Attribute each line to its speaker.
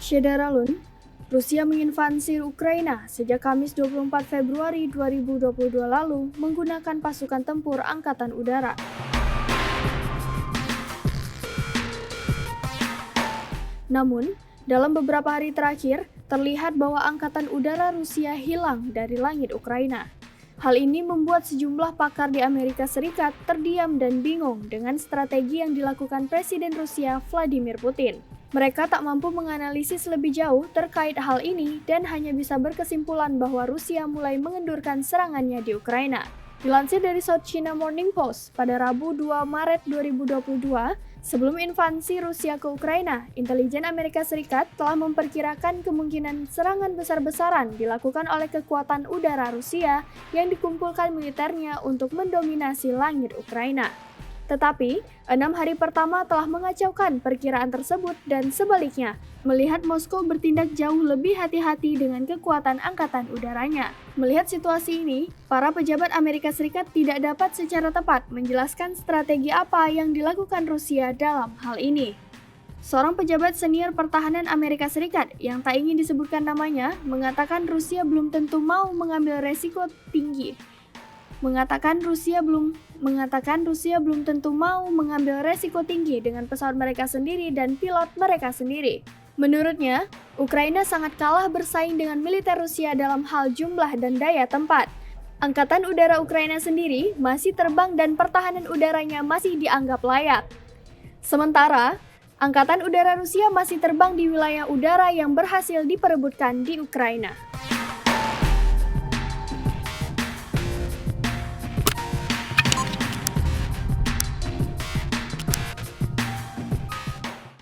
Speaker 1: Shederalun, Rusia menginvasi Ukraina sejak Kamis 24 Februari 2022 lalu menggunakan pasukan tempur Angkatan Udara. Namun, dalam beberapa hari terakhir, terlihat bahwa Angkatan Udara Rusia hilang dari langit Ukraina. Hal ini membuat sejumlah pakar di Amerika Serikat terdiam dan bingung dengan strategi yang dilakukan Presiden Rusia Vladimir Putin. Mereka tak mampu menganalisis lebih jauh terkait hal ini dan hanya bisa berkesimpulan bahwa Rusia mulai mengendurkan serangannya di Ukraina. Dilansir dari South China Morning Post pada Rabu 2 Maret 2022, sebelum invasi Rusia ke Ukraina, intelijen Amerika Serikat telah memperkirakan kemungkinan serangan besar-besaran dilakukan oleh kekuatan udara Rusia yang dikumpulkan militernya untuk mendominasi langit Ukraina. Tetapi, 6 hari pertama telah mengacaukan perkiraan tersebut dan sebaliknya, melihat Moskow bertindak jauh lebih hati-hati dengan kekuatan angkatan udaranya. Melihat situasi ini, para pejabat Amerika Serikat tidak dapat secara tepat menjelaskan strategi apa yang dilakukan Rusia dalam hal ini. Seorang pejabat senior pertahanan Amerika Serikat yang tak ingin disebutkan namanya mengatakan Rusia belum tentu mau mengambil resiko tinggi. Mengatakan Rusia belum tentu mau mengambil resiko tinggi dengan pesawat mereka sendiri dan pilot mereka sendiri. Menurutnya, Ukraina sangat kalah bersaing dengan militer Rusia dalam hal jumlah dan daya tempat. Angkatan Udara Ukraina sendiri masih terbang dan pertahanan udaranya masih dianggap layak. Sementara, Angkatan Udara Rusia masih terbang di wilayah udara yang berhasil diperebutkan di Ukraina.